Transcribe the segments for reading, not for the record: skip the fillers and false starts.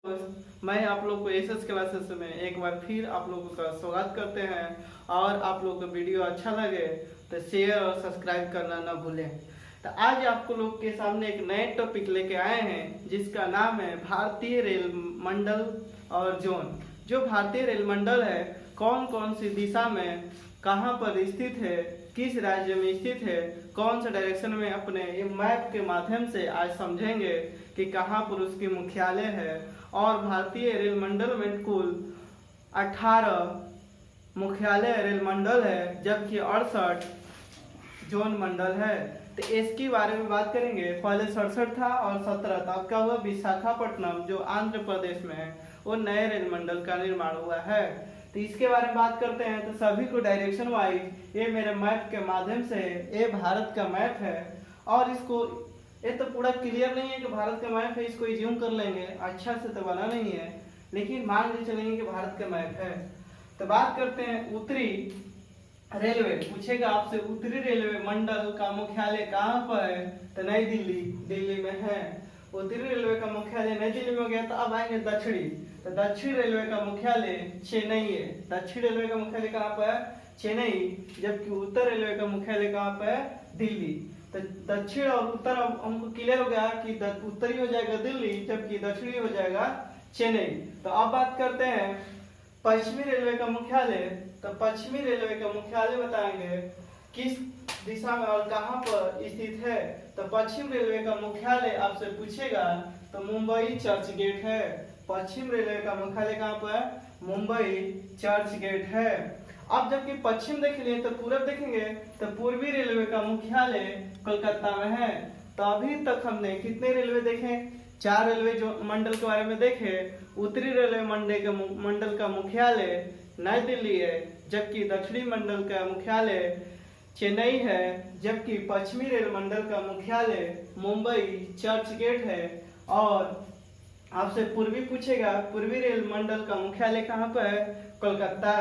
मैं आप लोग को एसएस क्लासेस में एक बार फिर आप लोगों का स्वागत करते हैं। और आप लोग को वीडियो अच्छा लगे तो शेयर और सब्सक्राइब करना ना भूलें। तो आज आपको लोग के सामने एक नए टॉपिक लेके आए हैं जिसका नाम है भारतीय रेल मंडल और जोन। जो भारतीय रेल मंडल है कौन कौन सी दिशा में कहाँ पर स्थित है, किस राज्य में स्थित है, कौन सा डायरेक्शन में, अपने मैप के माध्यम से आज समझेंगे कि कहाँ पर उसकी मुख्यालय है। और भारतीय रेल मंडल में कुल 18 मुख्यालय रेल मंडल है जबकि 68 जोन मंडल है। तो इसके बारे में बात करेंगे। पहले 67 था और 17 था। अब क्या हुआ, विशाखापट्टनम जो आंध्र प्रदेश में है वो नए रेल मंडल का निर्माण हुआ है। तो इसके बारे में बात करते हैं। तो सभी को डायरेक्शन वाइज ये मेरे मैप के माध्यम से, ये भारत का मैप है और इसको ये तो पूरा क्लियर नहीं है कि भारत का मैप है, इसको ज्यूम कर लेंगे, अच्छा से तो बना नहीं है लेकिन मान के चलेंगे कि भारत का मैप है। तो बात करते हैं उत्तरी रेलवे। पूछेगा आपसे उत्तरी रेलवे मंडल का मुख्यालय कहाँ पर है, तो नई दिल्ली, दिल्ली में है। उत्तरी रेलवे का मुख्यालय नई दिल्ली में हो गया। तो अब आएंगे दक्षिणी। तो दक्षिण रेलवे का मुख्यालय चेन्नई है। दक्षिण रेलवे का मुख्यालय कहाँ पर है, चेन्नई, जबकि उत्तर रेलवे का मुख्यालय कहाँ पर है, दिल्ली। तो दक्षिण और उत्तर अब हमको क्लियर हो गया कि उत्तरी हो जाएगा दिल्ली जबकि दक्षिणी हो जाएगा चेन्नई। तो अब बात करते हैं पश्चिमी रेलवे का मुख्यालय। तो पश्चिमी रेलवे का मुख्यालय बताएंगे किस दिशा में और कहां पर स्थित है। तो पश्चिम रेलवे का मुख्यालय आपसे पूछेगा तो मुंबई चर्च गेट है। पश्चिम रेलवे का मुख्यालय कहां पर है, मुंबई चर्च गेट है। अब जबकि पश्चिम देख लिए तो पूरब देखेंगे तो पूर्वी रेलवे का मुख्यालय कोलकाता में है। तो अभी तक हमने कितने रेलवे देखे, 4 रेलवे जो मंडल के बारे में देखे। उत्तरी रेलवे मंडल का मुख्यालय नई दिल्ली है जबकि दक्षिणी मंडल का मुख्यालय चेन्नई है, जबकि पश्चिमी रेल मंडल का मुख्यालय मुंबई चर्च गेट है। और आपसे पूर्वी पूछेगा, पूर्वी रेल मंडल का मुख्यालय कहाँ पर है, कोलकाता।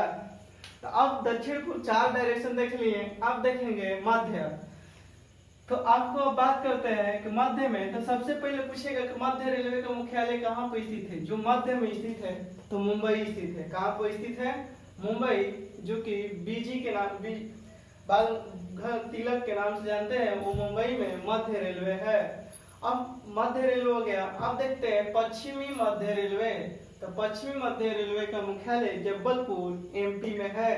तो अब दक्षिण को 4 डायरेक्शन देख लिए। अब देखेंगे मध्य। तो आपको अब बात करते हैं कि मध्य में, तो सबसे पहले पूछेगा कि मध्य रेलवे का मुख्यालय कहाँ पर स्थित है। जो मध्य में स्थित है तो मुंबई स्थित है। कहाँ पर स्थित है, मुंबई, जो कि बीजी के नाम, बाल तिलक के नाम से जानते हैं, वो मुंबई में मध्य रेलवे है। अब मध्य रेलवे हो गया। अब देखते हैं पश्चिमी मध्य रेलवे। तो पश्चिमी मध्य रेलवे का मुख्यालय जबलपुर एमपी में है।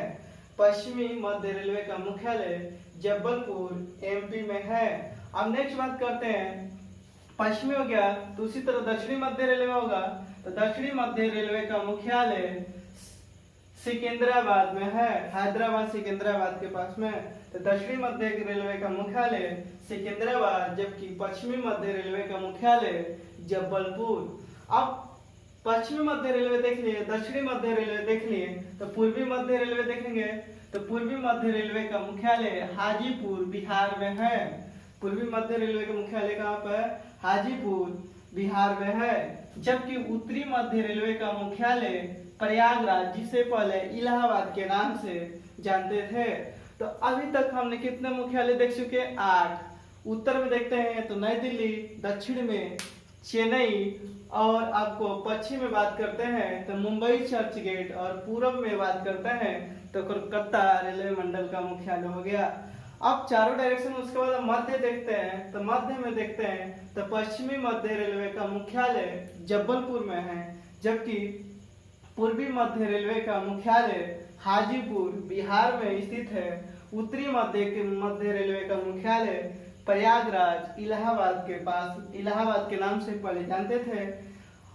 पश्चिमी मध्य रेलवे का मुख्यालय जबलपुर एमपी में है। अब नेक्स्ट बात करते हैं, पश्चिमी हो गया तो उसी तरह दक्षिणी मध्य रेलवे होगा। तो दक्षिणी मध्य रेलवे का मुख्यालय सिकंदराबाद में है, हैदराबाद सिकंदराबाद के पास में। तो दक्षिणी मध्य रेलवे का मुख्यालय सिकंदराबाद जबकि पश्चिमी मध्य रेलवे का मुख्यालय जबलपुर। अब पश्चिमी मध्य रेलवे देख लिए, दक्षिणी मध्य रेलवे देख लिए, तो पूर्वी मध्य रेलवे देखेंगे। तो पूर्वी मध्य रेलवे का मुख्यालय हाजीपुर बिहार में है। पूर्वी मध्य रेलवे का मुख्यालय कहाँ पर है, हाजीपुर बिहार में है। जबकि उत्तरी मध्य रेलवे का मुख्यालय प्रयागराज, जिसे पहले इलाहाबाद के नाम से जानते थे। तो अभी तक हमने कितने मुख्यालय देख चुके, 8। उत्तर में देखते हैं तो नई दिल्ली, दक्षिण में चेन्नई, और आपको पश्चिम में बात करते हैं तो मुंबई चर्च गेट, और पूरब में बात करते हैं तो कोलकाता रेलवे मंडल का मुख्यालय हो गया। अब चारों डायरेक्शन, उसके बाद मध्य देखते हैं। तो मध्य में देखते हैं तो पश्चिमी मध्य रेलवे का मुख्यालय जबलपुर में है, जबकि पूर्वी मध्य रेलवे का मुख्यालय हाजीपुर बिहार में स्थित है। उत्तरी मध्य रेलवे का मुख्यालय प्रयागराज इलाहाबाद के पास, इलाहाबाद के नाम से पहले जानते थे।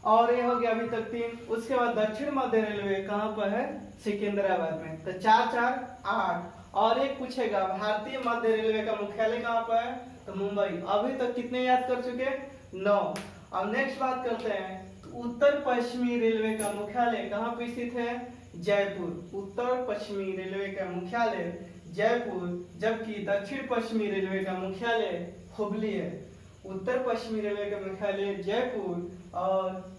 और ये हो गया अभी तक 3। उसके बाद दक्षिण मध्य रेलवे कहाँ पर है, सिकंदराबाद में। तो 4 4 8। और एक पूछेगा भारतीय मध्य रेलवे का मुख्यालय कहाँ पर है, तो मुंबई। अभी तक कितने याद कर चुके, 9। अब नेक्स्ट बात करते हैं तो उत्तर पश्चिमी रेलवे का मुख्यालय कहाँ पर स्थित है, जयपुर। उत्तर पश्चिमी रेलवे का मुख्यालय जयपुर, जबकि दक्षिण पश्चिमी रेलवे का मुख्यालय हुबली है। उत्तर पश्चिमी रेलवे का मुख्यालय जयपुर, और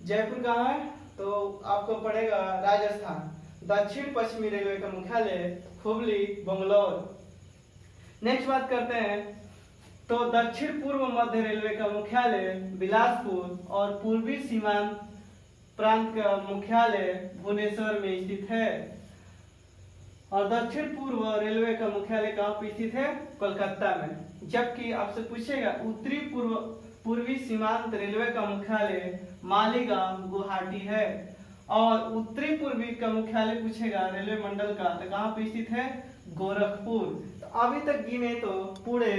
जयपुर कहाँ है तो आपको पड़ेगा राजस्थान। दक्षिण पश्चिमी रेलवे का मुख्यालय हुबली, बंगलौर। नेक्स्ट बात करते हैं तो दक्षिण पूर्व मध्य रेलवे का मुख्यालय बिलासपुर और पूर्वी सीमांत प्रांत का मुख्यालय भुवनेश्वर में स्थित है। और दक्षिण पूर्व रेलवे का मुख्यालय कहाँ पर स्थित है? कोलकाता में। जबकि आपसे पूछेगा उत्तरी पूर्वी सीमांत रेलवे का मुख्यालय मालीगांव गुवाहाटी है। और उत्तरी पूर्वी का मुख्यालय पूछेगा रेलवे मंडल का, तो कहाँ पे स्थित है? गोरखपुर। तो अभी तक गिने तो पूरे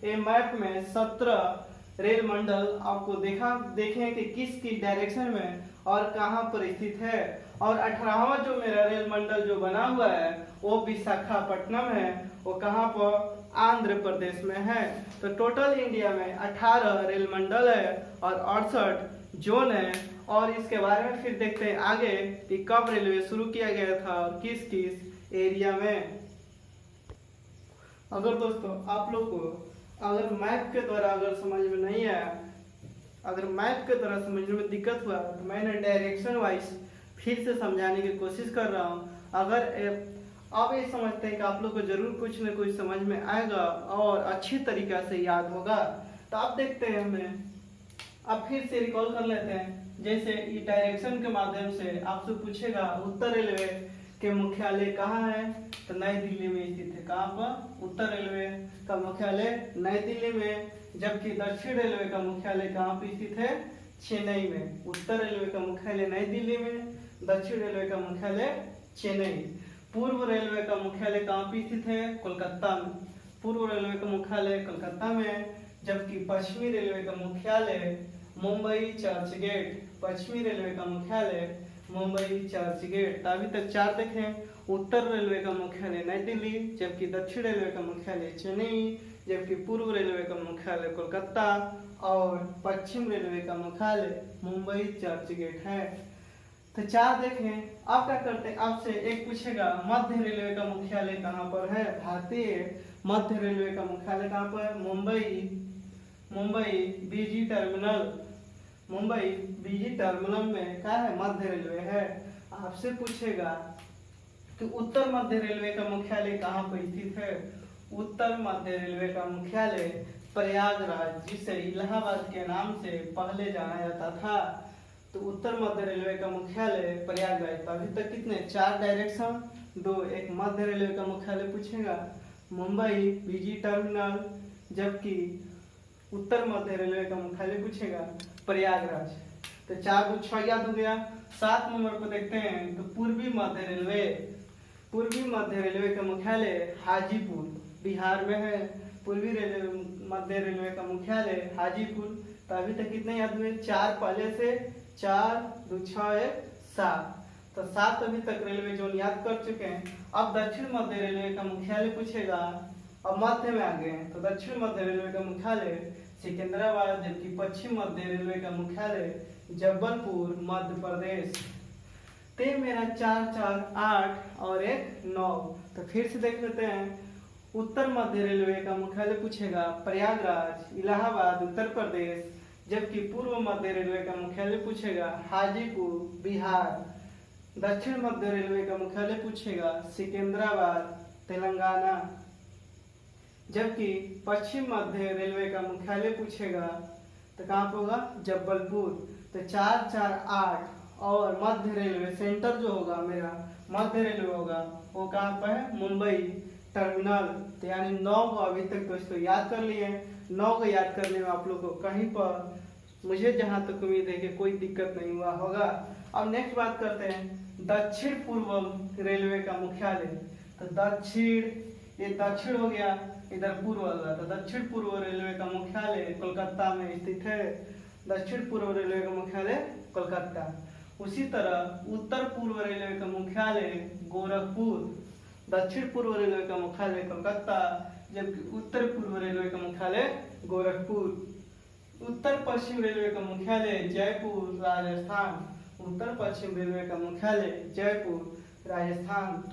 ये मैप में 17 रेल मंडल आपको देखें कि किस डायरेक्शन में और कहाँ पर स्थित है। और 18वां जो मेरा रेल मंडल जो बना हुआ है वो विशाखापट्टनम है। वो कहाँ पर? आंध्र प्रदेश में है। तो टोटल इंडिया में 18 रेल मंडल है और 68 जोन है। और इसके बारे में फिर देखते हैं आगे कि कब रेलवे शुरू किया गया था और किस किस एरिया में। अगर दोस्तों आप लोग को अगर मैप के द्वारा अगर समझ में नहीं आया, अगर मैप के द्वारा समझने में दिक्कत हुआ, तो मैंने डायरेक्शन वाइज फिर से समझाने की कोशिश कर रहा हूँ। अगर आप ये समझते हैं कि आप लोग को जरूर कुछ न कुछ समझ में आएगा और अच्छी तरीका से याद होगा, तो आप देखते हैं हमें अब फिर से रिकॉल कर लेते हैं। जैसे ये डायरेक्शन के माध्यम से आपसे पूछेगा उत्तर रेलवे के मुख्यालय कहाँ है, तो नई दिल्ली में स्थित है। कहाँ पर? उत्तर रेलवे का मुख्यालय नई दिल्ली में। जबकि दक्षिण रेलवे का मुख्यालय कहाँ पे स्थित है? चेन्नई में। उत्तर रेलवे का मुख्यालय नई दिल्ली में, दक्षिण रेलवे का मुख्यालय चेन्नई। पूर्व रेलवे का मुख्यालय कहाँ पे स्थित है? कोलकाता में। पूर्व रेलवे का मुख्यालय कोलकाता में। जबकि पश्चिमी रेलवे का मुख्यालय मुंबई चर्चगेट। पश्चिमी रेलवे का मुख्यालय मुंबई चर्चगेट। अभी तक 4 देखें। उत्तर रेलवे का मुख्यालय नई दिल्ली, जबकि दक्षिण रेलवे का मुख्यालय चेन्नई, जबकि पूर्व रेलवे का मुख्यालय कोलकाता और पश्चिम रेलवे का मुख्यालय मुंबई चर्चगेट है। तो 4 देखें। अब क्या करते हैं, आपसे एक पूछेगा मध्य रेलवे का मुख्यालय कहाँ पर है? भारतीय मध्य रेलवे का मुख्यालय कहाँ पर है? मुंबई बीजी टर्मिनल। मुंबई बीजी टर्मिनल में क्या है? मध्य रेलवे है। आपसे पूछेगा कि उत्तर मध्य रेलवे का मुख्यालय कहाँ पर स्थित है? उत्तर मध्य रेलवे का मुख्यालय प्रयागराज, जिसे इलाहाबाद के नाम से पहले जाना जाता था। तो उत्तर मध्य रेलवे का मुख्यालय प्रयागराज। तो अभी तक कितने? 4 डायरेक्शन, 2। एक मध्य रेलवे का मुख्यालय पूछेगा मुंबई बीजी टर्मिनल, जबकि उत्तर मध्य रेलवे का मुख्यालय पूछेगा प्रयागराज। तो 4 को 6 याद हो गया। 7 नंबर को देखते हैं। तो पूर्वी मध्य रेलवे का मुख्यालय हाजीपुर, बिहार में है। पूर्वी मध्य रेलवे का मुख्यालय हाजीपुर। तो अभी तक कितने याद हुए? 4 पहले से, 4 2 6 1 7। तो 7 अभी तक रेलवे जोन याद कर चुके हैं। अब दक्षिण मध्य रेलवे का मुख्यालय पूछेगा। अब मध्य में आ गए हैं। तो दक्षिण मध्य रेलवे का मुख्यालय सिकंदराबाद, जबकि पश्चिम मध्य रेलवे का मुख्यालय जबलपुर, मध्य प्रदेश। ते मेरा 4 4 8 और 1 9। तो फिर से देख लेते हैं। उत्तर मध्य रेलवे का मुख्यालय पूछेगा प्रयागराज, इलाहाबाद, उत्तर प्रदेश, जबकि पूर्व मध्य रेलवे का मुख्यालय पूछेगा हाजीपुर, बिहार। दक्षिण मध्य रेलवे का मुख्यालय पूछेगा सिकंदराबाद, तेलंगाना, जबकि पश्चिम मध्य रेलवे का मुख्यालय पूछेगा तो कहाँ पर होगा? जबलपुर। तो 4 4 8 और मध्य रेलवे सेंटर जो होगा मेरा मध्य रेलवे होगा वो कहाँ पर है? मुंबई टर्मिनल। तो यानी 9 को अभी तक दोस्तों याद कर लिए। 9 को याद करने में आप लोग को कहीं पर मुझे जहां तक उम्मीद है कि कोई दिक्कत नहीं हुआ होगा। अब नेक्स्ट बात करते हैं दक्षिण पूर्व रेलवे का मुख्यालय। तो ये दक्षिण हो गया, इधर पूर्व होगा। तो दक्षिण पूर्व रेलवे का मुख्यालय कोलकाता में स्थित है। दक्षिण पूर्व रेलवे का मुख्यालय कोलकाता। उसी तरह उत्तर पूर्व रेलवे का मुख्यालय गोरखपुर। दक्षिण पूर्व रेलवे का मुख्यालय कोलकाता, जबकि उत्तर पूर्व रेलवे का मुख्यालय गोरखपुर। उत्तर पश्चिम रेलवे का मुख्यालय जयपुर, राजस्थान। उत्तर पश्चिम रेलवे का मुख्यालय जयपुर, राजस्थान।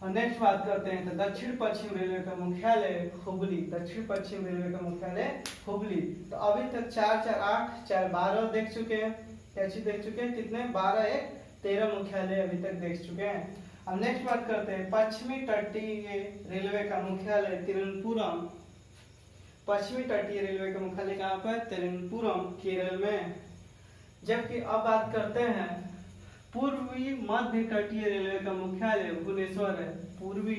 और नेक्स्ट बात करते हैं तो दक्षिण पश्चिम रेलवे का मुख्यालय हुबली। दक्षिण पश्चिम रेलवे का मुख्यालय हुबली। तो अभी तक 4 4 8 4 12 देख चुके हैं। कैसी देख चुके हैं? कितने? 12 1 13 मुख्यालय अभी तक देख चुके हैं। अब नेक्स्ट बात करते हैं पश्चिमी तटीय रेलवे का मुख्यालय तिरुवनंतपुरम। पश्चिमी तटीय रेलवे का मुख्यालय कहाँ पर? तिरुवनंतपुरम, केरल में। जबकि अब बात करते हैं पूर्वी मध्य तटीय रेलवे का मुख्यालय भुवनेश्वर है। पूर्वी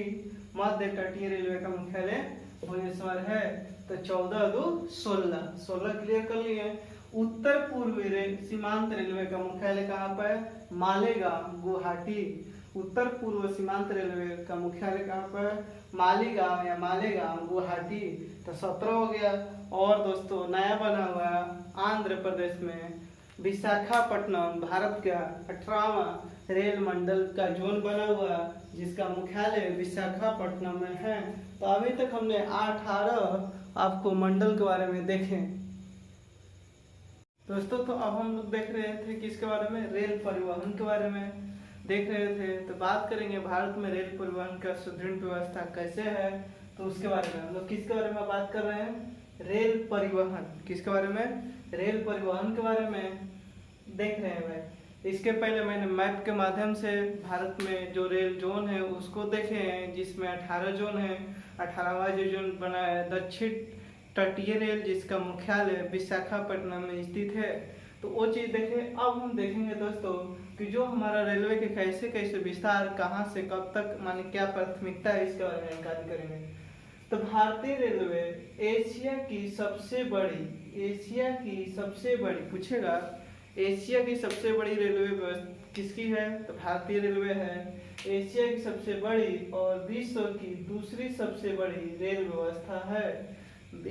मध्य तटीय रेलवे का मुख्यालय भुवनेश्वर है। तो 14 दो 16 क्लियर कर लिए। उत्तर पूर्वी सीमांत रेलवे का मुख्यालय कहाँ पर? मालेगांव, गुवाहाटी। उत्तर पूर्व सीमांत रेलवे का मुख्यालय कहाँ पर? मालीगांव या मालेगांव, गुवाहाटी। तो 17 हो गया। और दोस्तों नया बना हुआ आंध्र प्रदेश में विशाखापट्टनम भारत का 18वां रेल मंडल का जोन बना हुआ जिसका मुख्यालय विशाखापट्टनम में है। तो अभी तक हमने 18 आपको मंडल के बारे में देखे दोस्तों। तो अब हम लोग देख रहे थे किसके बारे में? रेल परिवहन के बारे में देख रहे थे। तो बात करेंगे भारत में रेल परिवहन का सुदृढ़ व्यवस्था कैसे है, तो उसके बारे में हम लोग किसके बारे में बात कर रहे हैं? रेल परिवहन। किसके बारे में? रेल परिवहन के बारे में देख रहे हैं भाई। इसके पहले मैंने मैप के माध्यम से भारत में जो रेल जोन है उसको देखे हैं, जिसमें 18 जोन है। 18वां जो जोन बना है दक्षिण तटीय रेल, जिसका मुख्यालय विशाखापट्टनम में स्थित है। तो वो चीज देखें। अब हम देखेंगे दोस्तों कि जो हमारा रेलवे के कैसे कैसे विस्तार, कहाँ से कब तक, माने क्या प्राथमिकता है, इसके बारे में जानकारी करेंगे। तो भारतीय रेलवे एशिया की सबसे बड़ी पूछेगा, एशिया की सबसे बड़ी रेलवे व्यवस्था किसकी है? तो भारतीय रेलवे है। एशिया की सबसे बड़ी और विश्व की दूसरी सबसे बड़ी रेल व्यवस्था है।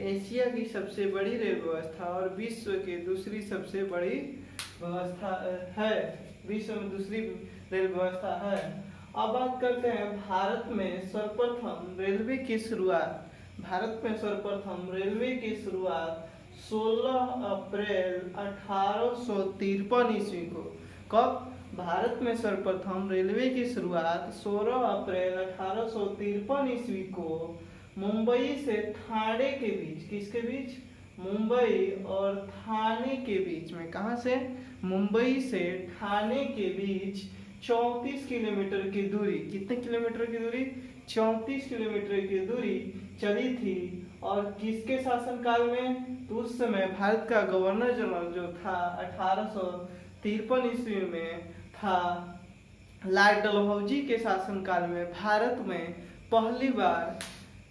एशिया की सबसे बड़ी रेल व्यवस्था और विश्व की दूसरी सबसे बड़ी व्यवस्था है। विश्व में दूसरी रेल व्यवस्था है। अब बात करते हैं भारत में सर्वप्रथम रेलवे की शुरुआत। भारत में सर्वप्रथम रेलवे की शुरुआत 16 अप्रैल 1853 ईस्वी को। कब? भारत में सर्वप्रथम रेलवे की शुरुआत 16 अप्रैल 1853 ईस्वी को मुंबई से ठाणे के बीच। किसके बीच? मुंबई और ठाणे के बीच में। कहाँ से? मुंबई से ठाणे के बीच 34 किलोमीटर की दूरी। कितने किलोमीटर की दूरी? 34 किलोमीटर की दूरी चली थी। और किसके शासनकाल में? तो उस समय भारत का गवर्नर जनरल जो था 1853 ईस्वी में था, लॉर्ड डलहौजी के शासनकाल में भारत में पहली बार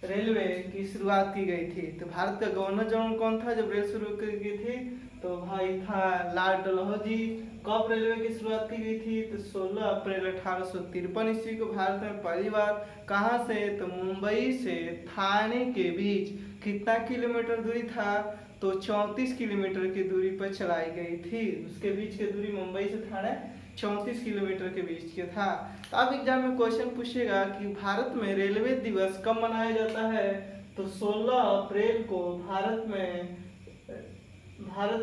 रेलवे की शुरुआत की गई थी। तो भारत का गवर्नर जनरल कौन था जब रेल शुरू की गई थी? तो भाई था लॉर्ड डलहौजी। कब रेलवे की शुरुआत की गई थी? तो 16 अप्रैल 1853 ईस्वी को भारत में पहली बार। कहाँ से? तो मुंबई से ठाणे के बीच कितना किलोमीटर दूरी था? तो 34 किलोमीटर की दूरी पर चलाई गई थी। उसके बीच की दूरी मुंबई से ठाणे 34 किलोमीटर के बीच के था। तो अब एग्जाम में क्वेश्चन पूछेगा कि भारत में रेलवे दिवस कब मनाया जाता है? तो 16 अप्रैल को भारत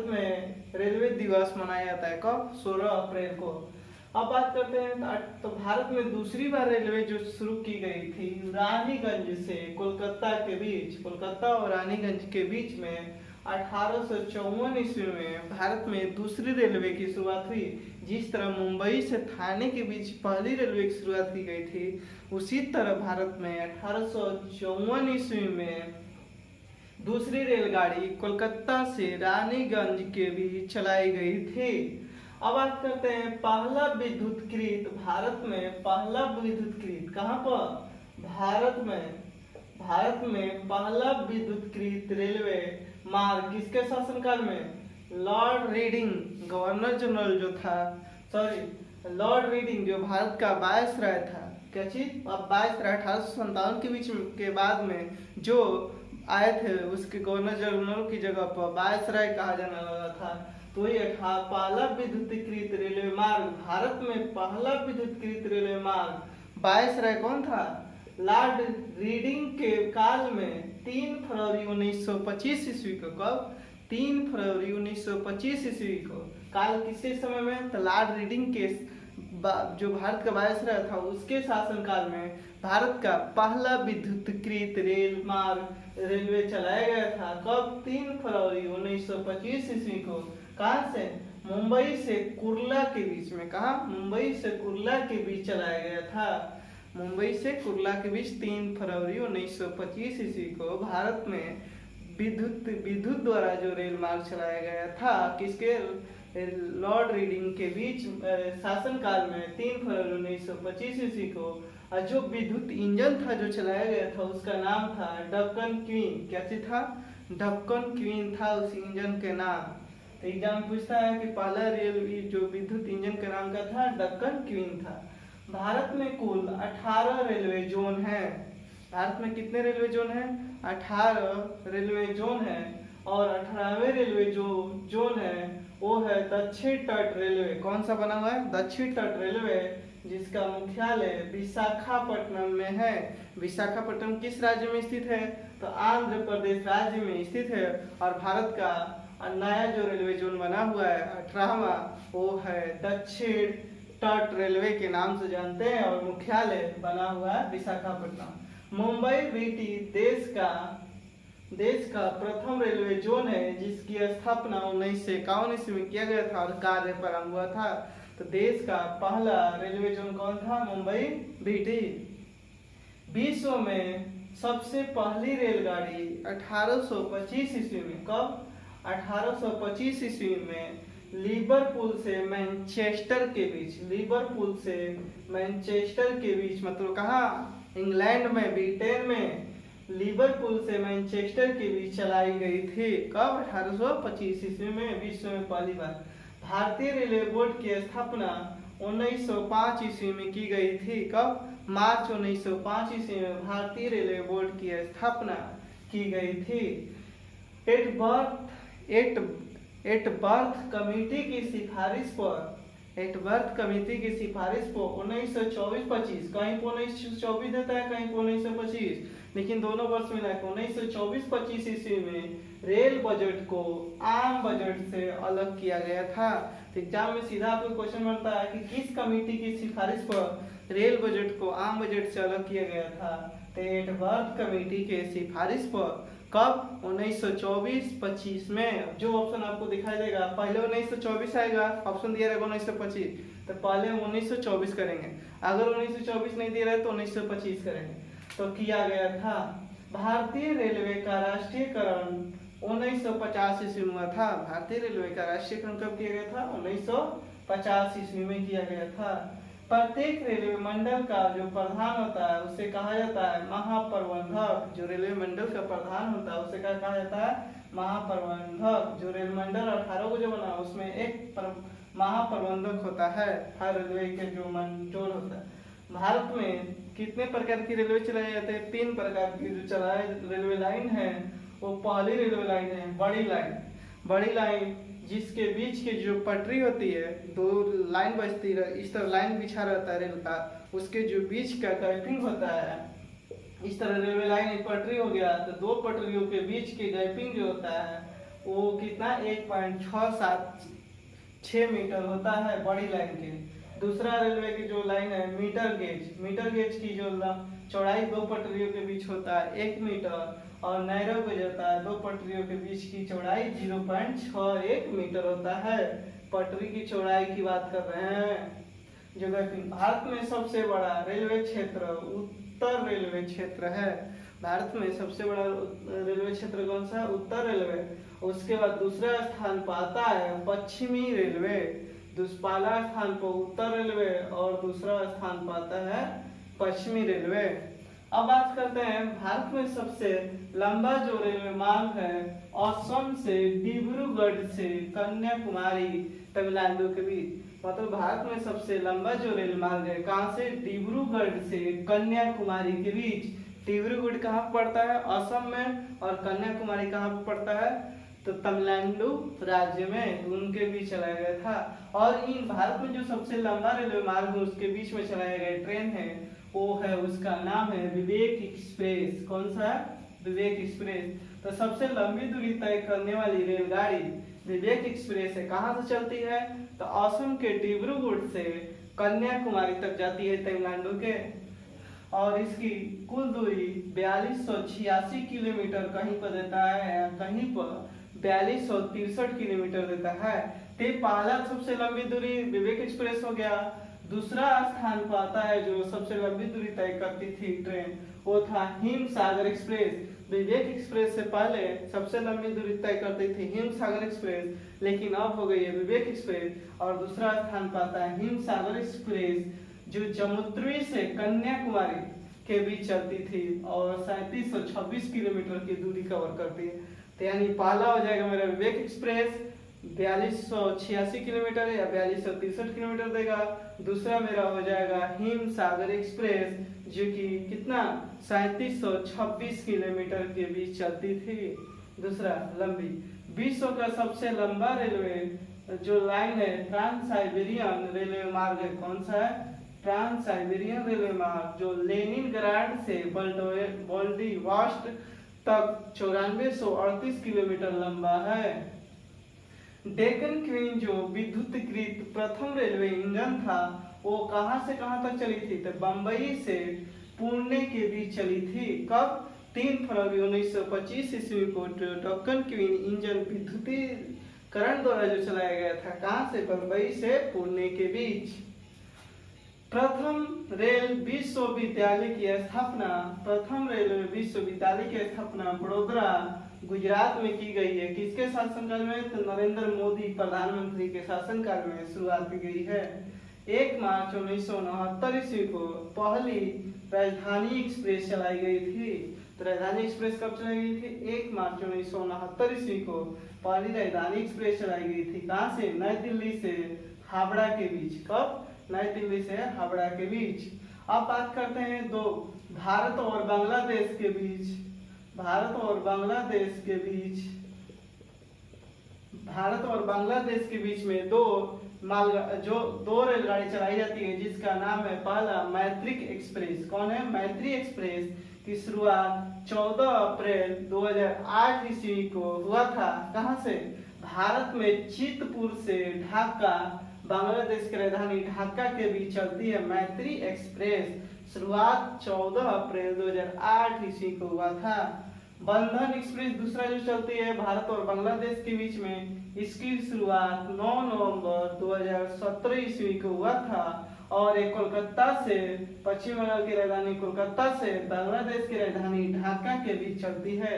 में रेलवे दिवस मनाया जाता है। कब? 16 अप्रैल को। अब बात करते हैं तो भारत में दूसरी बार रेलवे जो शुरू की गई थी रानीगंज से कोलकाता के बीच, कोलकाता और रानीगंज के बीच में 1854 ईस्वी में भारत में दूसरी रेलवे की शुरुआत हुई। जिस तरह मुंबई से ठाणे के बीच पहली रेलवे की शुरुआत की गई थी, उसी तरह भारत में 1854 ईस्वी में दूसरी रेलगाड़ी कोलकाता से रानीगंज के बीच चलाई गई थी। अब बात करते हैं पहला विद्युतीकृत, भारत में पहला विद्युतीकृत कहाँ पर? भारत में पहला विद्युतीकृत रेलवे मार्ग किसके शासनकाल में? लॉर्ड रीडिंग, गवर्नर जनरल जो था, लॉर्ड रीडिंग जो भारत का वायसराय था। क्या चीज? अब वायसराय 1857 के बीच के बाद में जो आए थे उसके गवर्नर जनरल की जगह पर वायसराय कहा जाने लगा था। तो ये पहला विद्युतीकृत रेलवे मार्ग, भारत में पहला विद्युतीकृत रेलवे मार्ग वायसराय कौन था? लॉर्ड रीडिंग के काल में 3 फरवरी 1925 ईस्वी को। कब? 3 फरवरी 1925 ईस्वी को। काल किसके समय में? तो लॉर्ड रीडिंग के जो भारत का वायसराय था उसके शासनकाल में भारत का पहला विद्युतीकृत रेल मार्ग रेलवे चलाया गया था। कब? 3 फरवरी 1925 ईस्वी को। कहाँ से? मुंबई से कुर्ला के बीच में। कहा? मुंबई से कुर्ला के बीच चलाया गया था। मुंबई से कुर्ला के बीच 3 फरवरी 1925 ईस्वी को भारत में विद्युत विद्युत द्वारा जो रेल मार्ग चलाया गया था किसके, लॉर्ड रीडिंग के बीच शासनकाल में 3 फरवरी 1925 ईस्वी को। और जो विद्युत इंजन था जो चलाया गया था उसका नाम था डक्कन क्वीन। क्या चीज था, डक्कन क्वीन था उस इंजन के नाम। तो एग्जाम पूछता है कि पहला रेल जो विद्युत इंजन के नाम का था डक्कन क्वीन था। भारत में कुल 18 रेलवे जोन है। भारत में कितने रेलवे जोन है, 18 रेलवे जोन है। और 18वें रेलवे जो जोन है वो है दक्षिण तट रेलवे। कौन सा बना हुआ है, दक्षिण तट रेलवे, जिसका मुख्यालय विशाखापट्टनम में है। विशाखापट्टनम किस राज्य में स्थित है, तो आंध्र प्रदेश राज्य में स्थित है। और भारत का नया जो रेलवे जोन बना हुआ है 18वां, वो है दक्षिण तट रेलवे के नाम से जानते हैं और मुख्यालय बना हुआ है विशाखापट्टनम। मुंबई बीटी देश का प्रथम रेलवे जोन है जिसकी स्थापना 1951 ईस्वी में किया गया था और कार्य प्रारंभ हुआ था। तो देश का पहला रेलवे जोन कौन था, मुंबई बीटी। विश्व में सबसे पहली रेलगाड़ी 1825 ईस्वी में, कब, 1825 ईस्वी में लिवरपूल से मैनचेस्टर के बीच, लिवरपूल से मैनचेस्टर के बीच, मतलब कहाँ, इंग्लैंड में, ब्रिटेन में, लिवरपूल से मैनचेस्टर के बीच चलाई गई थी। कब, 1825 ईस्वी में विश्व में पहली बार। भारतीय रेलवे बोर्ड की स्थापना 1905 ईस्वी में की गई थी। कब, मार्च 1905 ईस्वी में भारतीय रेलवे बोर्ड की स्थापना की गई थी। एट बर्थ कमेटी की सिफारिश पर, 1924-25, कहीं पर 1924 देता है, कहीं पर 1925, लेकिन दोनों वर्ष मिला है। 1924-25 ईस्वी में रेल बजट को आम बजट से अलग किया गया था। तो एग्जाम में सीधा आपको क्वेश्चन बनता है कि किस कमेटी की सिफारिश पर रेल बजट को आम बजट से अलग किया गया था। तो एट बर्थ कमेटी के सिफारिश पर, कब, 1924-25 में। जो ऑप्शन आपको दिखाई देगा, पहले 1924 आएगा, ऑप्शन दिया रहेगा 1925, तो पहले हम 1924 करेंगे। अगर 1924 नहीं दिया रहे तो 1925 करेंगे। तो किया गया था। भारतीय रेलवे का राष्ट्रीयकरण 1950 ईस्वी में हुआ था। भारतीय रेलवे का राष्ट्रीयकरण कब किया गया था, 1950 ईस्वी में किया गया था। प्रत्येक रेलवे मंडल का जो प्रधान होता है उसे कहा जाता है महाप्रबंधक। जो रेलवे मंडल का प्रधान होता है उसे क्या कहा जाता है, महाप्रबंधक। जो रेल मंडल 18 को जो बना उसमें एक महाप्रबंधक होता है हर रेलवे के जो जोन होता है। भारत में कितने प्रकार की रेलवे चलाए जाते हैं, 3 प्रकार की जो चलाए रेलवे लाइन है वो पहली रेलवे लाइन है बड़ी लाइन जिसके बीच के जो पटरी होती है, 2 लाइन बचती है, इस तरह लाइन बिछा रहता है रेल का, उसके जो बीच का गैपिंग होता है, इस तरह रेलवे लाइन एक पटरी हो गया तो 2 पटरियों के बीच के गैपिंग जो होता है वो कितना 1.676 मीटर होता है बड़ी लाइन के। दूसरा रेलवे की जो लाइन है मीटर गेज की जो चौड़ाई 2 पटरियों के बीच होता है 1 मीटर, और नैरो गेज होता है 2 पटरियों के बीच की चौड़ाई 0.61 मीटर होता है। पटरी की चौड़ाई की बात कर रहे हैं। जो भारत में सबसे बड़ा रेलवे क्षेत्र उत्तर रेलवे क्षेत्र है। भारत में सबसे बड़ा रेलवे क्षेत्र कौन सा है, उत्तर रेलवे। उसके बाद दूसरा स्थान पाता है पश्चिमी रेलवे, पहला स्थान पर उत्तर रेलवे और दूसरा स्थान पाता है पश्चिमी रेलवे। अब बात करते हैं भारत में सबसे लंबा जो रेलवे मार्ग है असम से डिब्रूगढ़ से कन्याकुमारी तमिलनाडु के बीच। मतलब भारत में सबसे लंबा जो रेल मार्ग है कहाँ से, डिब्रूगढ़ से कन्याकुमारी के बीच। डिब्रूगढ़ कहाँ पड़ता है, असम में, और कन्याकुमारी कहाँ पड़ता है, तो तमिलनाडु राज्य में, उनके बीच चलाया गया था। और इन भारत में जो सबसे लंबा रेलवे मार्ग है उसके बीच में चलाया गया ट्रेन है वो है, उसका नाम है विवेक एक्सप्रेस। कौन सा है, विवेक एक्सप्रेस। तो सबसे लंबी दूरी तय करने वाली रेलगाड़ी विवेक एक्सप्रेस है। कहाँ से चलती है, तो असम के डिब्रूगढ़ से कन्याकुमारी तक जाती है तमिलनाडु के, और इसकी कुल दूरी 4286 किलोमीटर कहीं पर देता है, कहीं पर 4263 किलोमीटर देता है। ते पहला सबसे लंबी दूरी विवेक एक्सप्रेस हो गया। दूसरा स्थान पर आता है जो सबसे लंबी दूरी तय करती थी ट्रेन, वो था हिम सागर एक्सप्रेस। विवेक एक्सप्रेस से पहले सबसे लंबी दूरी तय करती थी हिम सागर एक्सप्रेस, लेकिन अब हो गई है विवेक एक्सप्रेस। और दूसरा स्थान पाता है हिम सागर एक्सप्रेस जो जमुद्री से कन्याकुमारी के बीच चलती थी और 3726 किलोमीटर की दूरी कवर करती है। तो यानी पहला हो जाएगा मेरा विवेक एक्सप्रेस 4286 किलोमीटर या 4263 किलोमीटर देगा। दूसरा मेरा हो जाएगा हिम सागर एक्सप्रेस जो कि कितना 3726 किलोमीटर के बीच चलती थी। दूसरा लंबी विश्व का सबसे लंबा रेलवे जो लाइन है ट्रांस साइबेरियन रेलवे मार्ग है। कौन सा है? ट्रांस साइबेरियन रेलवे मार्ग जो लेनिनग्राड से व्लादिवोस्टोक तक 9438 किलोमीटर लंबा है। डेक्कन क्वीन जो विद्युतीकृत प्रथम रेलवे इंजन था वो कहां से कहां तक चली थी? तो बंबई से पुणे के बीच चली थी। कब? 3 फरवरी 1925 ईस्वी को डेक्कन क्वीन इंजन विद्युतीकरण द्वारा जो चलाया गया था। कहां से? बंबई से पुणे के बीच। प्रथम रेल विश्वविद्यालय की स्थापना वडोदरा गुजरात में की गई है। किसके शासनकाल में? तो नरेंद्र मोदी प्रधानमंत्री के शासनकाल में शुरुआत की गई है। 1 मार्च 1969 ईस्वी को पहली राजधानी एक्सप्रेस चलाई गई थी। तो राजधानी एक्सप्रेस कब चलाई गई थी? 1 मार्च 1969 ईस्वी को पहली राजधानी एक्सप्रेस चलाई गई थी। कहां से? नई दिल्ली से हावड़ा के बीच। कब? नई दिल्ली से हावड़ा के बीच। अब बात करते हैं दो भारत और बांग्लादेश के बीच में दो रेलगाड़ी चलाई जाती है जिसका नाम है पहला मैत्रिक एक्सप्रेस। कौन है? मैत्री एक्सप्रेस की शुरुआत 14 अप्रैल 2008 ईस्वी को हुआ था। कहां से? भारत में चितपुर से ढाका बांग्लादेश की राजधानी ढाका के बीच चलती है मैत्री एक्सप्रेस। शुरुआत 14 अप्रैल 2008 ईस्वी को हुआ था। बंधन एक्सप्रेस दूसरा जो चलती है भारत और बांग्लादेश के बीच में, इसकी शुरुआत 9 नवंबर 2017 ईस्वी को हुआ था और एक कोलकाता से पश्चिम बंगाल की राजधानी कोलकाता से बांग्लादेश की राजधानी ढाका के बीच चलती है।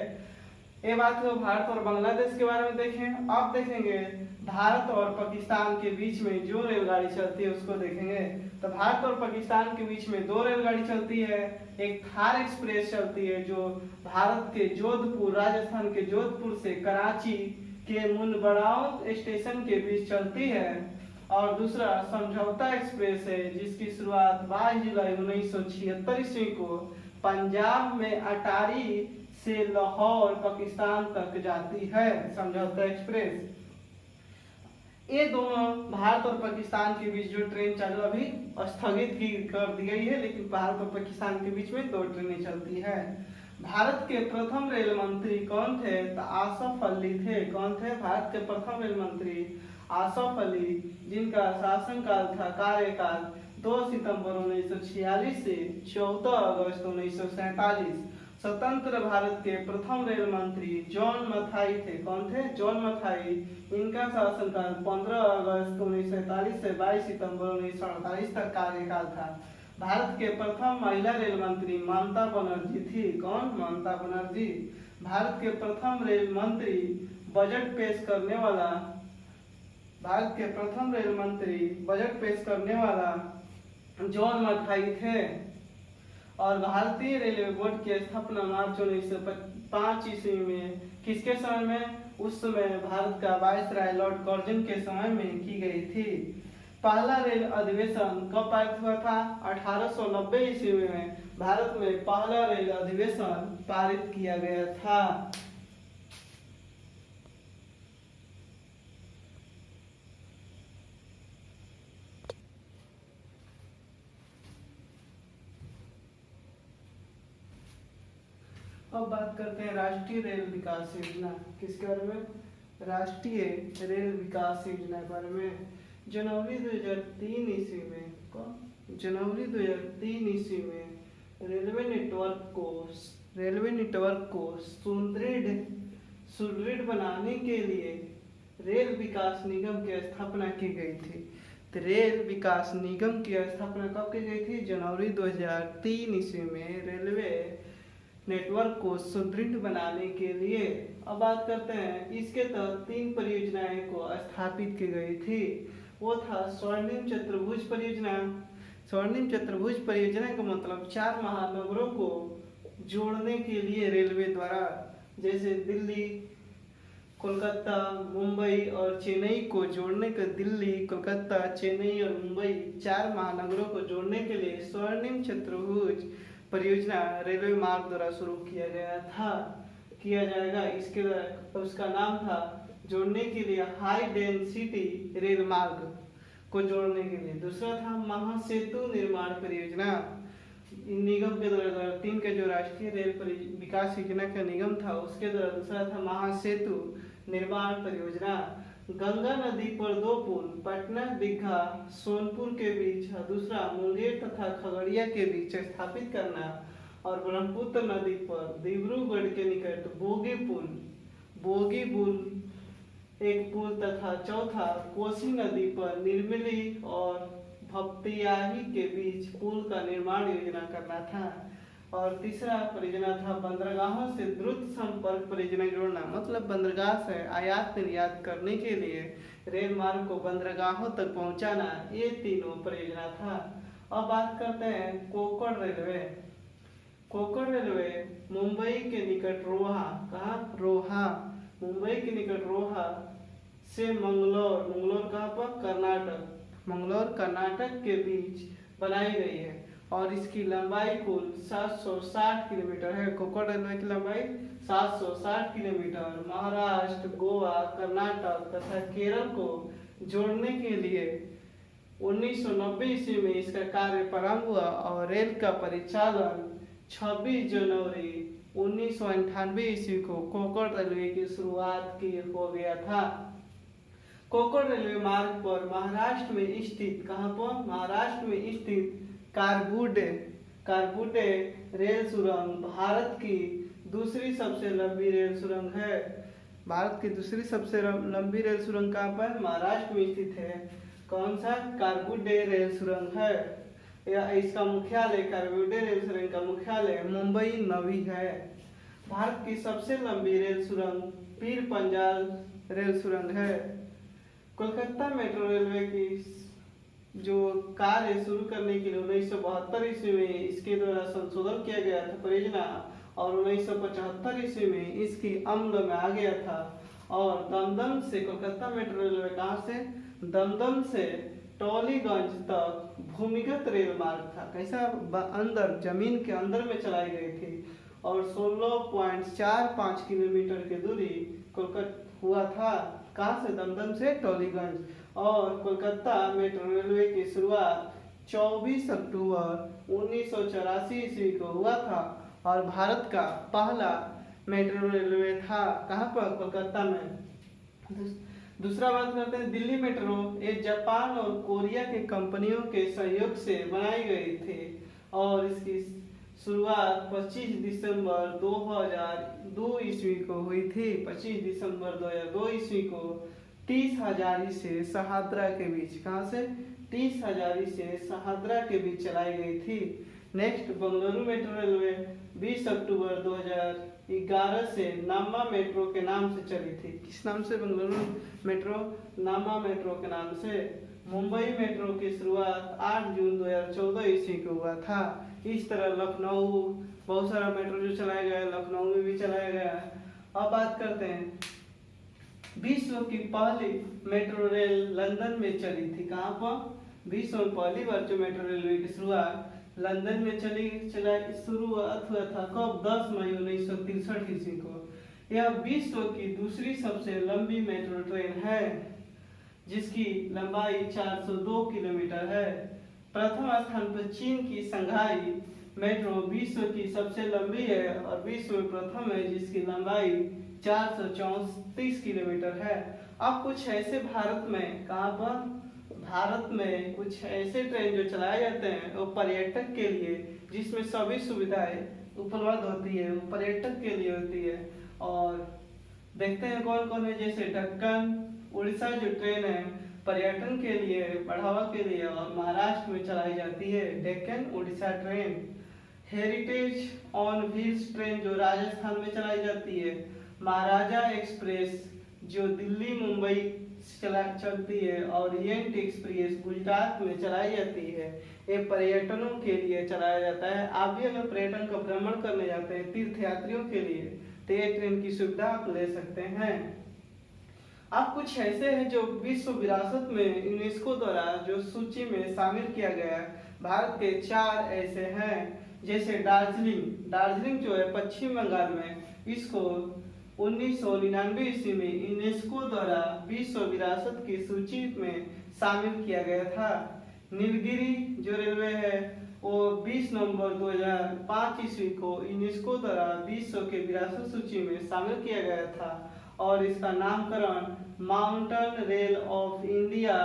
ये बात तो भारत और बांग्लादेश के बारे में देखें। अब देखेंगे भारत और पाकिस्तान के बीच में जो रेलगाड़ी चलती है उसको देखेंगे। तो भारत और पाकिस्तान के बीच में 2 रेलगाड़ी चलती है। एक थार एक्सप्रेस चलती है जो भारत के जोधपुर राजस्थान के जोधपुर से कराची के मुनबराव स्टेशन के बीच चलती है। और दूसरा समझौता एक्सप्रेस है जिसकी शुरुआत 22 जुलाई 1976 ईस्वी को पंजाब में अटारी से लाहौर पाकिस्तान तक जाती है। समझौता एक्सप्रेस। ये दोनों भारत और पाकिस्तान के बीच जो ट्रेन चालू अभी स्थगित की कर दी गई है, लेकिन भारत और पाकिस्तान के बीच में 2 ट्रेनें चलती है। भारत के प्रथम रेल मंत्री कौन थे? तो आसफ अली थे। कौन थे? भारत के प्रथम रेल मंत्री आसफ अली, जिनका शासनकाल था कार्यकाल 2 सितंबर 1946 से 14 अगस्त 1947। स्वतंत्र भारत के प्रथम रेल मंत्री जॉन मथाई थे। कौन थे? जॉन मथाई। इनका शासनकाल 15 अगस्त 1947 से 22 सितंबर 1948 तक कार्यकाल था। भारत के प्रथम महिला रेल मंत्री ममता बनर्जी थी। कौन? ममता बनर्जी। भारत के प्रथम रेल मंत्री बजट पेश करने वाला जॉन मथाई थे। और भारतीय रेलवे बोर्ड की स्थापना मार्च 1905 ईस्वी में किसके समय में? उस समय भारत का वायसराय लॉर्ड कर्जन के समय में की गई थी। पहला रेल अधिवेशन कब पारित हुआ था? 1890 ईस्वी में भारत में पहला रेल अधिवेशन पारित किया गया था। अब बात करते हैं राष्ट्रीय रेल विकास योजना। किसके बारे में? राष्ट्रीय रेल विकास योजना के बारे में। जनवरी 2003 ईस्वी में रेलवे नेटवर्क को सुदृढ़ बनाने के लिए रेल विकास निगम की स्थापना की गई थी। तो रेल विकास निगम की स्थापना कब की गई थी? जनवरी 2003 ईस्वी में रेलवे नेटवर्क को सुदृढ़ बनाने के लिए। अब बात करते हैं, इसके तहत 3 परियोजनाएं को स्थापित की गई थी। वो था स्वर्णिम चतुर्भुज परियोजना। स्वर्णिम चतुर्भुज परियोजना का मतलब 4 महानगरों को जोड़ने के लिए रेलवे द्वारा, जैसे दिल्ली, कोलकाता, मुंबई और चेन्नई को जोड़ने का, दिल्ली, कोलकाता, चेन्नई और मुंबई 4 महानगरों को जोड़ने के लिए स्वर्णिम चतुर्भुज परियोजना रेलवे मार्ग द्वारा शुरू किया जाएगा। इसके द्वारा उसका नाम था, जोड़ने के लिए हाई डेंसिटी रेल मार्ग को जोड़ने के लिए। दूसरा था महासेतु निर्माण परियोजना। निगम के द्वारा 2003 का जो राष्ट्रीय रेल विकास योजना का निगम था, उसके द्वारा दूसरा था महासेतु निर्माण परियोजना। गंगा नदी पर 2 पुल, पटना, दीघा, सोनपुर के बीच, दूसरा मुंगेर तथा खगड़िया के बीच स्थापित करना, और ब्रह्मपुत्र नदी पर डिब्रूगढ़ के निकट बोगी पुल एक पुल, तथा चौथा कोसी नदी पर निर्मली और भपतियाही के बीच पुल का निर्माण योजना करना था। और तीसरा परियोजना था बंदरगाहों से द्रुत संपर्क परियोजना जोड़ना, मतलब बंदरगाह से आयात निर्यात करने के लिए रेल मार्ग को बंदरगाहों तक पहुंचाना। ये तीनों परियोजना था। अब बात करते हैं कोकण रेलवे। कोकण रेलवे मुंबई के निकट रोहा, मुंबई के निकट रोहा से मंगलोर कहाँ पर? मंगलोर कर्नाटक के बीच बनाई गई है, और इसकी लंबाई कुल 760 किलोमीटर है। कोकण रेलवे की लंबाई 760 किलोमीटर। महाराष्ट्र, गोवा, कर्नाटक तथा केरल को जोड़ने के लिए 1990 ईस्वी में इसका कार्य प्रारंभ हुआ, और रेल का परिचालन 26 जनवरी 1998 ईस्वी को कोकण रेलवे की शुरुआत हो गया था। कोकण रेलवे मार्ग पर महाराष्ट्र में स्थित, कहाँ पर? महाराष्ट्र में स्थित कारबुडे रेल सुरंग भारत की दूसरी सबसे लंबी रेल सुरंग है। भारत की दूसरी सबसे लंबी रेल सुरंग कहाँ पर? महाराष्ट्र में स्थित है। कौन सा? कारबुडे रेल सुरंग है। इसका मुख्यालय, कारबुडे रेल सुरंग का मुख्यालय मुंबई नवी है। भारत की सबसे लंबी रेल सुरंग पीर पंजाल रेल सुरंग है। कोलकाता मेट्रो रेलवे की जो कार्य शुरू करने के लिए 1972 ईस्वी में इसके द्वारा संशोधन किया गया था परियोजना, और 1975 ईस्वी में इसकी अमल में आ गया था। और दमदम से कोलकाता मेट्रो रेलवे कहाँ से? दमदम से टॉलीगंज तक भूमिगत रेल मार्ग था। कैसा? अंदर, जमीन के अंदर में चलाई गई थी, और 16.45 किलोमीटर की दूरी कोलकाता हुआ था। कहाँ से? दमदम से टॉलीगंज। और कोलकाता मेट्रो रेलवे की शुरुआत 24 अक्टूबर 1984 ईस्वी को हुआ था, और भारत का पहला मेट्रो रेलवे था। कहाँ पर? कोलकाता में। दूसरा बात करते हैं दिल्ली मेट्रो। ये जापान और कोरिया के कंपनियों के सहयोग से बनाई गई थी, और इसकी शुरुआत 25 दिसंबर 2002 ईस्वी को हुई थी। 25 दिसंबर 2002 ईस्वी को 30 हजारी से शहादरा के बीच, कहाँ से? 30 हजारी से शहादरा के बीच चलाई गई थी। नेक्स्ट बेंगलुरु मेट्रो रेलवे 20 अक्टूबर 2011 से नामा मेट्रो के नाम से चली थी। किस नाम से? बेंगलुरु मेट्रो, नामा मेट्रो के नाम से। मुंबई मेट्रो की शुरुआत 8 जून 2014 ईस्वी को हुआ था। इस तरह लखनऊ, बहुत सारा मेट्रो जो चलाया गया, लखनऊ में भी चलाया गया। अब बात करते हैं, विश्व की पहली मेट्रो रेल लंदन में चली थी। कहाँ पर? विश्व में पहली बार जो मेट्रो रेलवे की शुरुआत लंदन में शुरुआत हुआ था। कब? 10 मई 1963 ईस्वी को। यह विश्व की दूसरी सबसे लंबी मेट्रो ट्रेन है, जिसकी लंबाई 402 किलोमीटर है। प्रथम स्थान पर चीन की संघाई मेट्रो विश्व की सबसे लंबी है, और विश्व में प्रथम है, जिसकी लंबाई 434 किलोमीटर है। अब कुछ ऐसे भारत में, कहाँ पर? भारत में कुछ ऐसे ट्रेन जो चलाए जाते हैं वो पर्यटक के लिए, जिसमें सभी सुविधाएं उपलब्ध होती है, वो पर्यटक के लिए होती है। और देखते हैं कौन कौन है। जैसे दक्कन उड़ीसा जो ट्रेन है पर्यटन के लिए बढ़ावा के लिए और महाराष्ट्र में चलाई जाती है, Deccan Orissa train. Heritage on wheels train जो राजस्थान में चलाई जाती है। महाराजा एक्सप्रेस जो दिल्ली मुंबई चलती है। ओरिएंट एक्सप्रेस गुजरात में चलाई जाती है। ये पर्यटनों के लिए चलाया जाता है। आप भी अगर पर्यटन का भ्रमण करने जाते हैं तीर्थ यात्रियों के लिए तो ये ट्रेन की सुविधा आप ले सकते हैं। अब कुछ ऐसे हैं जो विश्व विरासत में यूनेस्को द्वारा जो सूची में शामिल किया गया है। भारत के 4 ऐसे हैं। जैसे दार्जिलिंग जो है पश्चिम बंगाल में, इसको 1999 ईस्वी में यूनेस्को द्वारा विश्व विरासत की सूची में शामिल किया गया था। नीलगिरी जो रेलवे है वो 20 नवंबर 2005 ईस्वी को यूनेस्को द्वारा विश्व के विरासत सूची में शामिल किया गया था और इसका नामकरण माउंटेन रेल ऑफ इंडिया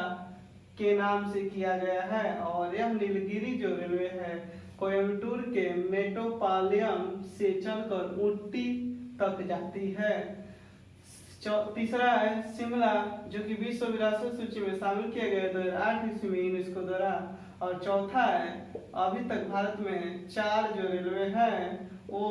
के नाम से किया गया है। और यह नीलगिरी जो रेलवे है कोयम्बटूर के मेट्रोपॉलिटन से चलकर ऊटी तक जाती है। तीसरा है शिमला जो कि विश्व विरासत सूची में शामिल किया गया 2008 ईस्वी में यूनेस्को द्वारा। और चौथा है अभी तक भारत में 4 जो रेलवे हैं वो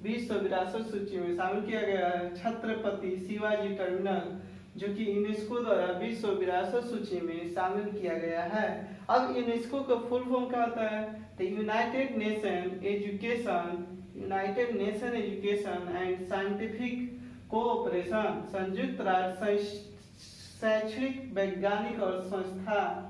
विश्व विरासत सूची में शामिल किया गया है। छत्रपति शिवाजी टर्मिनल जो कि यूनेस्को द्वारा विश्व विरासत सूची में शामिल किया गया है। अब यूनेस्को का फुल फॉर्म क्या होता है? तो United nation education and scientific cooperation, संयुक्त राष्ट्र शैक्षणिक वैज्ञानिक और संस्था।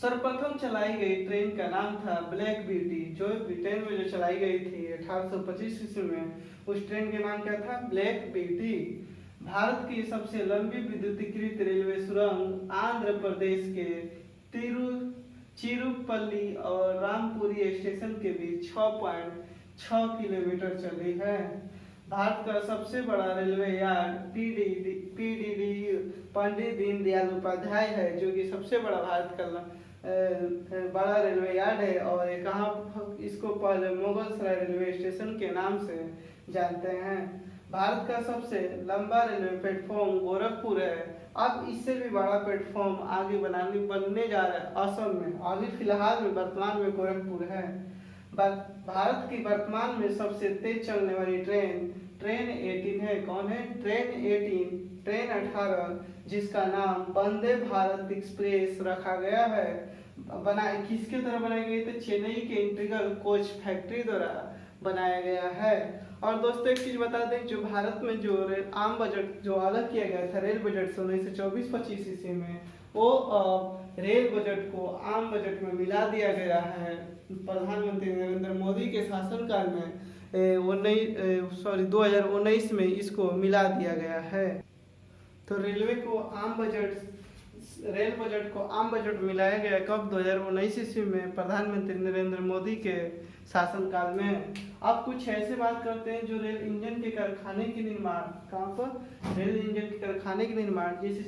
सर्वप्रथम चलाई गई ट्रेन का नाम था ब्लैक ब्यूटी जो ब्रिटेन में जो चलाई गई थी 1825 ईस्वी में। उस ट्रेन के नाम क्या था? Black beauty. भारत की सबसे लंबी विद्युतीकृत रेलवे सुरंग आंध्र प्रदेश के तिरुचिरापल्ली और रामपुरी स्टेशन के बीच 6.6 किलोमीटर चली है। भारत का सबसे बड़ा railway yard PDD Pandit Deendayal Upadhyay है जो कि सबसे बड़ा भारत का बड़ा रेलवे यार्ड है। और ये कहाँ, इसको पहले मुगल सराय रेलवे स्टेशन के नाम से जानते हैं। भारत का सबसे लंबा रेलवे प्लेटफॉर्म गोरखपुर है। अब इससे भी बड़ा प्लेटफॉर्म आगे बनने जा रहा है असम में। अभी फिलहाल में वर्तमान में गोरखपुर है। भारत की वर्तमान में सबसे तेज चलने वाली ट्रेन 18 है। कौन है? ट्रेन 18 जिसका नाम वंदे भारत एक्सप्रेस रखा गया है। किसके द्वारा बनाई गई? तो चेन्नई के इंटीग्रल कोच फैक्ट्री द्वारा बनाया गया है। और दोस्तों एक चीज बता दें, जो भारत में जो आम बजट जो अलग किया गया था रेल बजट से 1924-25 ईस्वी में, वो रेल बजट को आम बजट में मिला दिया गया है। प्रधानमंत्री नरेंद्र मोदी के शासनकाल में 2019 में इसको मिला दिया गया है। तो रेल बजट को आम बजट मिलाया गया कब? 2019 ईस्वी में प्रधानमंत्री नरेंद्र मोदी के शासनकाल में। अब कुछ ऐसे बात करते हैं जो रेल इंजन के कारखाने के निर्माण, कहाँ पर? रेल इंजन के कारखाने के निर्माण। जैसे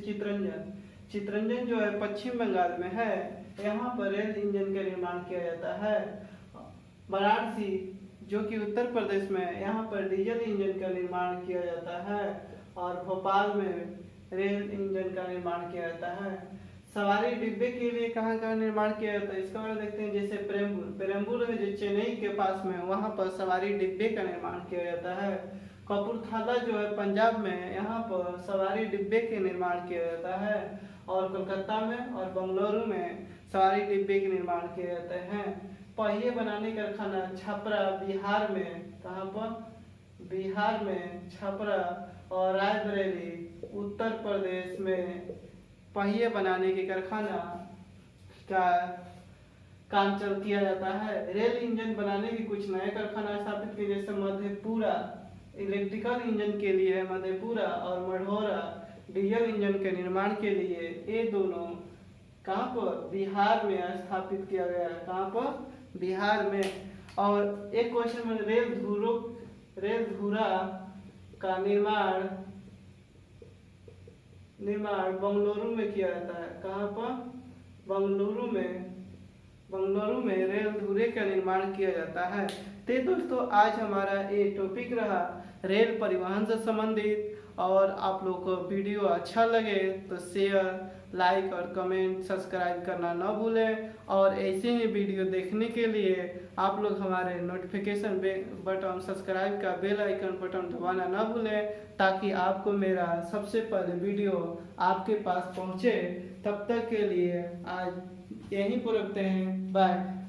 चित्रंजन जो है पश्चिम बंगाल में है, यहाँ पर रेल इंजन का निर्माण किया जाता है। वाराणसी जो कि उत्तर प्रदेश में, यहाँ पर डीजल इंजन का निर्माण किया जाता है। और भोपाल में रेल इंजन का निर्माण किया जाता है। सवारी डिब्बे के लिए कहाँ का निर्माण किया जाता है इसका बारे में देखते हैं। जैसे पेरम्बूर है जो चेन्नई के पास में, वहाँ पर सवारी डिब्बे का निर्माण किया जाता है। कपूरथला जो है पंजाब में, यहाँ पर सवारी डिब्बे के निर्माण किया जाता है। और कोलकाता में और बेंगलुरु में सवारी डिब्बे के निर्माण किए जाते हैं। पहिए बनाने का कारखाना छपरा बिहार में, कहाँ पर? बिहार में छपरा। और रायबरेली उत्तर प्रदेश में पहिए बनाने के कारखाना का काम किया जाता है। रेल इंजन बनाने के कुछ नए कारखाना स्थापित किए, जैसे मधेपुरा इलेक्ट्रिकल इंजन के लिए मधेपुरा और मढ़ौरा डीजल इंजन के निर्माण के लिए। ये दोनों कहाँ पर? बिहार में स्थापित किया गया है। कहाँ पर? बिहार में। और एक क्वेश्चन में रेल धुरा का निर्माण बेंगलुरु में किया जाता है। कहाँ पर? बेंगलुरु में रेल धुरे का निर्माण किया जाता है। तो दोस्तों आज हमारा ये टॉपिक रहा रेल परिवहन से संबंधित। और आप लोग को वीडियो अच्छा लगे तो शेयर, लाइक और कमेंट, सब्सक्राइब करना न भूलें। और ऐसे ही वीडियो देखने के लिए आप लोग हमारे नोटिफिकेशन बटन, सब्सक्राइब का बेल आइकन बटन दबाना न भूलें, ताकि आपको मेरा सबसे पहले वीडियो आपके पास पहुंचे। तब तक के लिए आज यहीं पर रखते हैं। बाय।